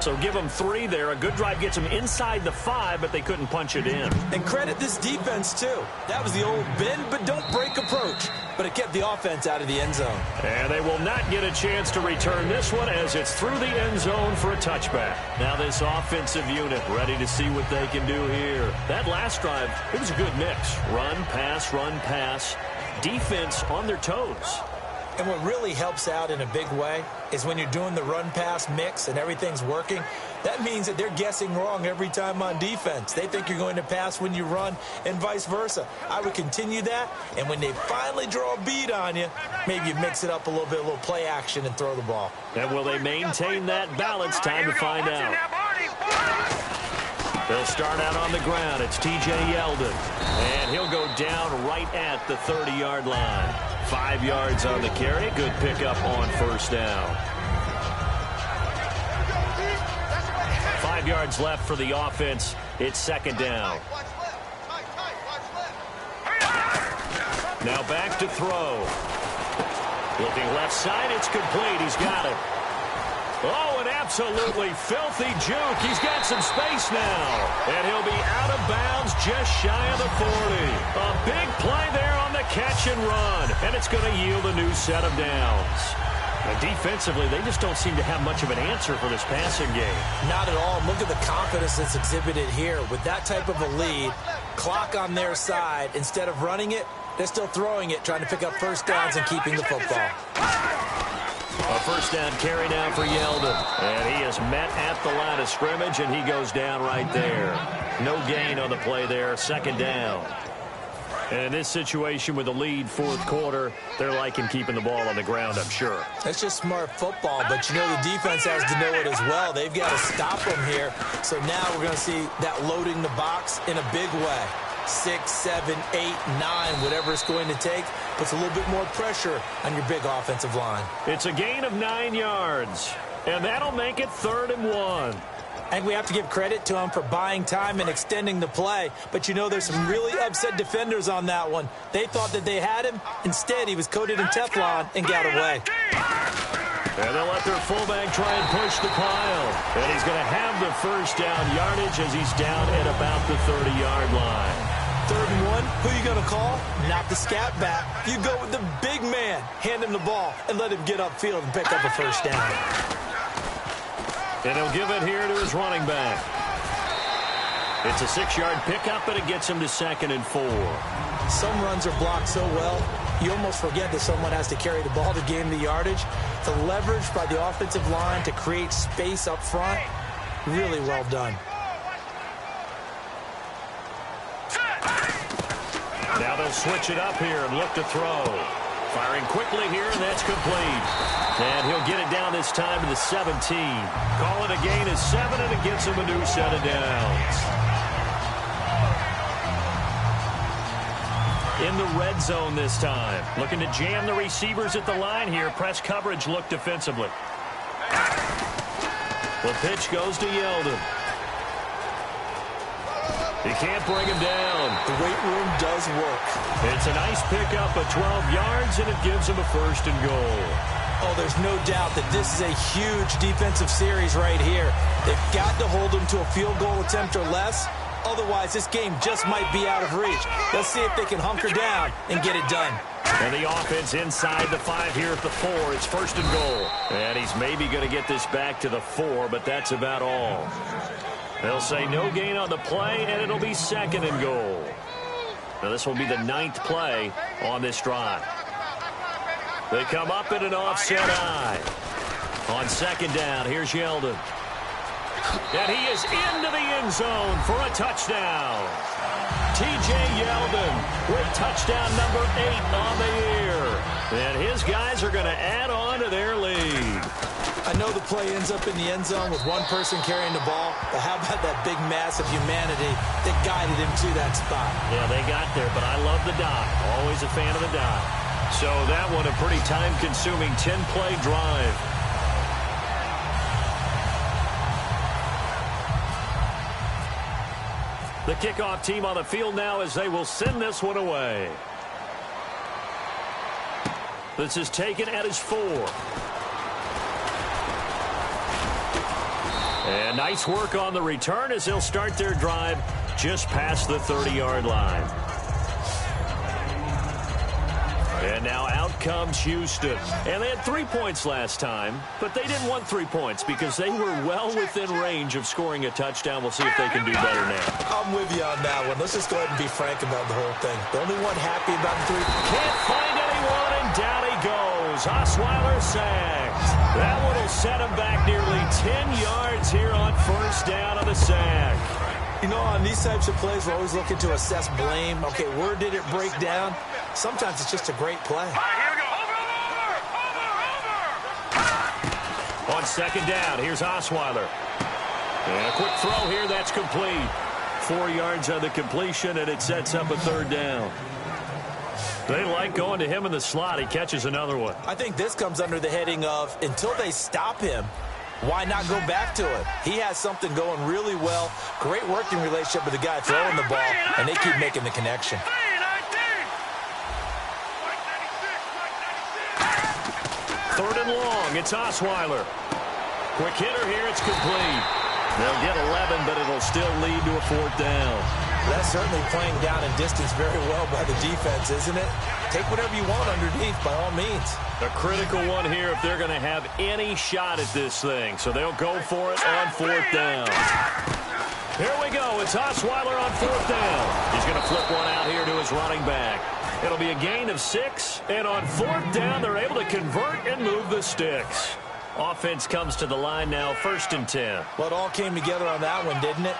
So give them 3 there. A good drive gets them inside the 5, but they couldn't punch it in. And credit this defense, too. That was the old bend but don't break approach. But it kept the offense out of the end zone. And they will not get a chance to return this one as it's through the end zone for a touchback. Now this offensive unit ready to see what they can do here. That last drive, it was a good mix. Run, pass, defense on their toes. And what really helps out in a big way is when you're doing the run-pass mix and everything's working, that means that they're guessing wrong every time on defense. They think you're going to pass when you run and vice versa. I would continue that, and when they finally draw a bead on you, maybe you mix it up a little bit, a little play action and throw the ball. And will they maintain that balance? Time to find out. They'll start out on the ground. It's T.J. Yeldon. And he'll go down right at the 30-yard line. 5 yards on the carry. Good pickup on first down. 5 yards left for the offense. It's second down. Now back to throw. Looking left side. It's complete. He's got it. Oh, an absolutely filthy juke. He's got some space now. And he'll be out of bounds just shy of the 40. A big play there on the catch and run. And it's going to yield a new set of downs. And defensively, they just don't seem to have much of an answer for this passing game. Not at all. Look at the confidence that's exhibited here. With that type of a lead, clock on their side, instead of running it, they're still throwing it, trying to pick up first downs and keeping the football. A first down carry now for Yeldon. And he is met at the line of scrimmage, and he goes down right there. No gain on the play there. Second down. And in this situation with the lead fourth quarter, they're liking keeping the ball on the ground, I'm sure. That's just smart football, but you know the defense has to know it as well. They've got to stop them here. So now we're going to see that loading the box in a big way. 6, 7, 8, 9, whatever it's going to take, puts a little bit more pressure on your big offensive line. It's a gain of 9 yards, and that'll make it 3rd and 1. I think we have to give credit to him for buying time and extending the play, but you know there's some really upset defenders on that one. They thought that they had him. Instead, he was coated in Teflon and got away. And they'll let their fullback try and push the pile. And he's going to have the first down yardage as he's down at about the 30-yard line. 3rd and 1, who are you going to call? Not the scat back. You go with the big man. Hand him the ball and let him get upfield and pick up a first down. And he'll give it here to his running back. It's a 6-yard pickup, and it gets him to 2nd and 4. Some runs are blocked so well, you almost forget that someone has to carry the ball to gain the yardage. The leverage by the offensive line to create space up front, really well done. Now they'll switch it up here and look to throw. Firing quickly here, and that's complete. And he'll get it down this time to the 17. Call it a gain of 7, and it gets him a new set of downs. In the red zone this time. Looking to jam the receivers at the line here. Press coverage look defensively. The pitch goes to Yeldon. He can't bring him down. The weight room does work. It's a nice pickup of 12 yards, and it gives him a 1st and goal. Oh, there's no doubt that this is a huge defensive series right here. They've got to hold him to a field goal attempt or less. Otherwise, this game just might be out of reach. Let's see if they can hunker down and get it done. And the offense inside the 5 here at the 4. It's 1st and goal. And he's maybe going to get this back to the 4, but that's about all. They'll say no gain on the play, and it'll be 2nd and goal. Now, this will be the 9th play on this drive. They come up in an offset eye. On 2nd down, here's Yeldon. And he is into the end zone for a touchdown. T.J. Yeldon with touchdown number 8 on the year. And his guys are going to add on to their lead. I know the play ends up in the end zone with one person carrying the ball, but how about that big mass of humanity that guided him to that spot? Yeah, they got there, but I love the dive. Always a fan of the dive. So that one a pretty time-consuming 10-play drive. The kickoff team on the field now as they will send this one away. This is taken at his 4. And nice work on the return as they'll start their drive just past the 30-yard line. And now out comes Houston. And they had 3 points last time, but they didn't want 3 points because they were well within range of scoring a touchdown. We'll see if they can do better now. I'm with you on that one. Let's just go ahead and be frank about the whole thing. The only one happy about the 3. Can't find anyone, and down he goes. Osweiler sacked. That one will set him back nearly 10 yards here on first down on the sack. You know, on these types of plays, we're always looking to assess blame. Okay, where did it break down? Sometimes it's just a great play. All right, here we go. Over. On second down, here's Osweiler. And a quick throw here, that's complete. 4 yards on the completion, and it sets up a third down. They like going to him in the slot. He catches another one. I think this comes under the heading of, until they stop him, why not go back to it? He has something going really well. Great working relationship with the guy throwing the ball, and they keep making the connection. Third and long, it's Osweiler. Quick hitter here, it's complete. They'll get 11, but it'll still lead to a fourth down. That's certainly playing down in distance very well by the defense, isn't it? Take whatever you want underneath, by all means. A critical one here if they're going to have any shot at this thing. So they'll go for it on fourth down. Here we go. It's Osweiler on fourth down. He's going to flip one out here to his running back. It'll be a gain of 6, and on fourth down, they're able to convert and move the sticks. Offense comes to the line now, 1st and 10. Well, it all came together on that one, didn't it?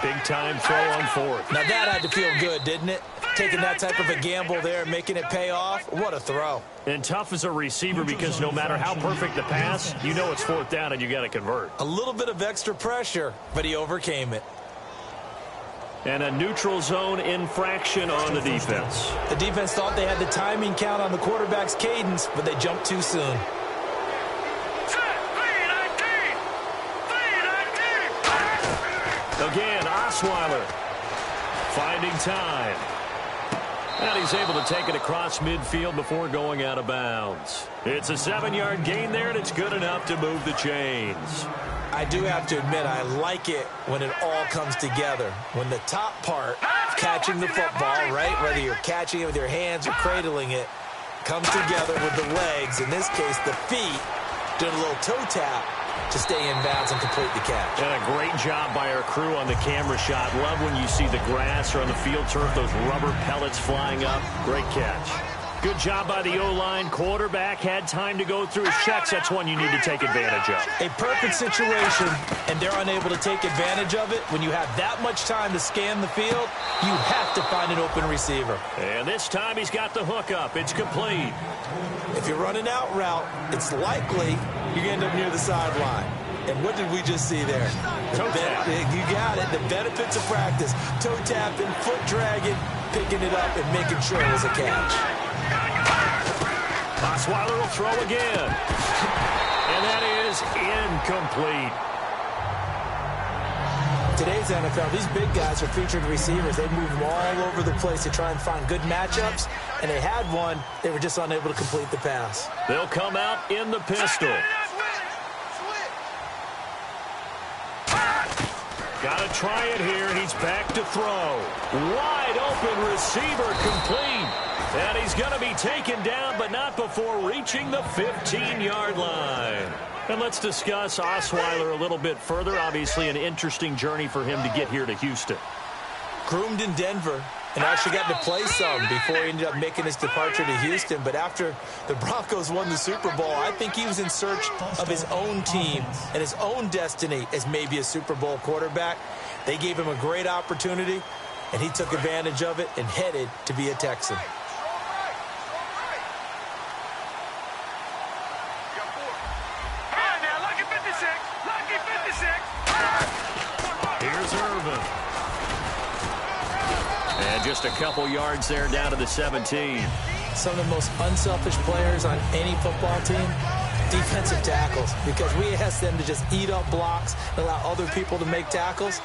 Big-time throw on fourth. Now, that had to feel good, didn't it? Taking that type of a gamble there and making it pay off. What a throw. And tough as a receiver because no matter how perfect the pass, you know it's fourth down and you got to convert. A little bit of extra pressure, but he overcame it. And a neutral zone infraction on the defense. The defense thought they had the timing count on the quarterback's cadence, but they jumped too soon. Again, Osweiler finding time. And he's able to take it across midfield before going out of bounds. It's a 7-yard gain there, and it's good enough to move the chains. I do have to admit, I like it when it all comes together. When the top part of catching the football, right, whether you're catching it with your hands or cradling it, comes together with the legs, in this case the feet, doing a little toe tap to stay in bounds and complete the catch. And a great job by our crew on the camera shot. Love when you see the grass or on the field turf, those rubber pellets flying up. Great catch. Good job by the O-line. Quarterback had time to go through his checks. That's one you need to take advantage of. A perfect situation, and they're unable to take advantage of it. When you have that much time to scan the field, you have to find an open receiver. And this time he's got the hook up. It's complete. If you're running out route, it's likely you're going to end up near the sideline. And what did we just see there? Toe tap. You got it. The benefits of practice. Toe tapping, foot dragging, picking it up, and making sure it was a catch. Osweiler will throw again. And that is incomplete. Today's NFL, these big guys are featured receivers. They move them all over the place to try and find good matchups. And they had one. They were just unable to complete the pass. They'll come out in the pistol. Got to try it here. He's back to throw. Wide open receiver complete. And he's going to be taken down, but not before reaching the 15-yard line. And let's discuss Osweiler a little bit further. Obviously, an interesting journey for him to get here to Houston. Groomed in Denver and actually got to play some before he ended up making his departure to Houston. But after the Broncos won the Super Bowl, I think he was in search of his own team and his own destiny as maybe a Super Bowl quarterback. They gave him a great opportunity, and he took advantage of it and headed to be a Texan. Slim. And just a couple yards there down to the 17. Some of the most unselfish players on any football team, defensive tackles, because we ask them to just eat up blocks and allow other people to make tackles.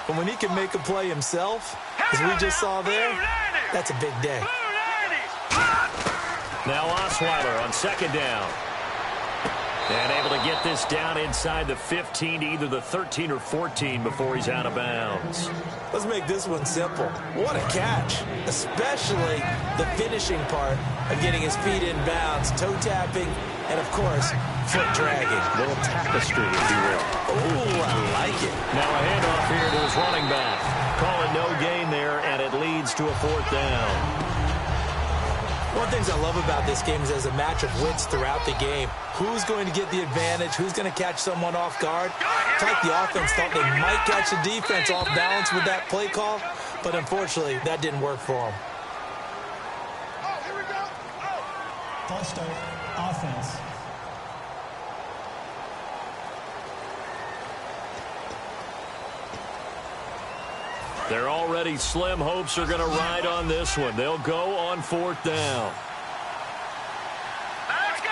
But when he can make a play himself, as we just saw there, that's a big day. Now Osweiler on second down. And able to get this down inside the 15 to either the 13 or 14 before he's out of bounds. Let's make this one simple. What a catch, especially the finishing part of getting his feet in bounds, toe tapping, and of course, foot dragging. A little tapestry, if you will. Ooh, I like it. Now a handoff here to his running back. Call it no gain there, and it leads to a fourth down. One of the things I love about this game is there's a match of wits throughout the game. Who's going to get the advantage? Who's going to catch someone off guard? It's like the offense thought they might catch the defense off balance with that play call, but unfortunately, that didn't work for them. False start, offense. They're already slim hopes are going to ride on this one. They'll go on fourth down. Let's go.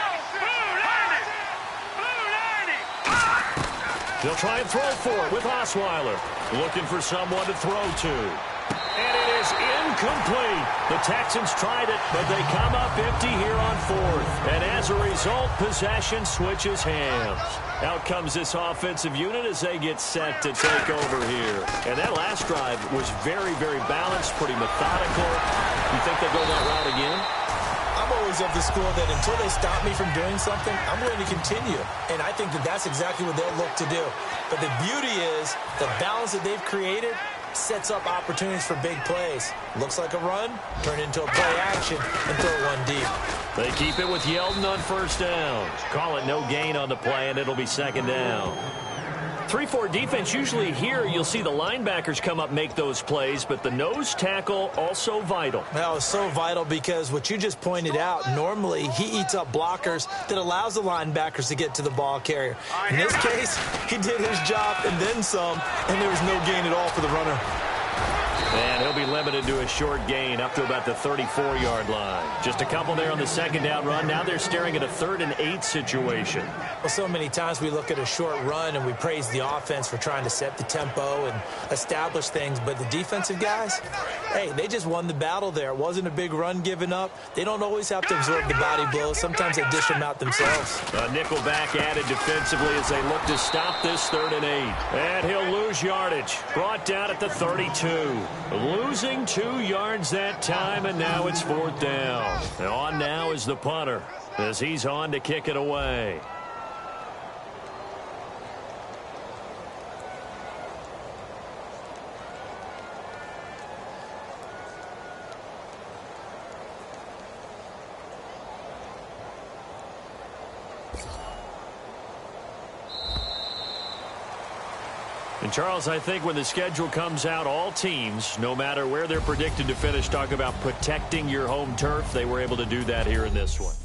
They'll try and throw for it with Osweiler. Looking for someone to throw to. And it is incomplete. The Texans tried it, but they come up empty here on fourth. And as a result, possession switches hands. Out comes this offensive unit as they get set to take over here. And that last drive was very, very balanced, pretty methodical. You think they'll go that route again? I'm always of the school that until they stop me from doing something, I'm going to continue. And I think that that's exactly what they'll look to do. But the beauty is the balance that they've created sets up opportunities for big plays. Looks like a run, turn into a play action, and throw one deep. They keep it with Yeldon on first down. Call it no gain on the play, and it'll be second down. 3-4 defense, usually here you'll see the linebackers come up, make those plays, but the nose tackle also vital. Well, it's so vital because what you just pointed out, normally he eats up blockers that allows the linebackers to get to the ball carrier. In this case, he did his job and then some, and there was no gain at all for the runner. And he'll be limited to a short gain up to about the 34-yard line. Just a couple there on the second down run. Now they're staring at a 3rd and 8 situation. Well, so many times we look at a short run and we praise the offense for trying to set the tempo and establish things. But the defensive guys, hey, they just won the battle there. It wasn't a big run given up. They don't always have to absorb the body blows. Sometimes they dish them out themselves. A nickel back added defensively as they look to stop this 3rd and 8. And he'll lose yardage. Brought down at the 32. Losing 2 yards that time, and now it's 4th down. And on now is the punter as he's on to kick it away. And, Charles, I think when the schedule comes out, all teams, no matter where they're predicted to finish, talk about protecting your home turf. They were able to do that here in this one.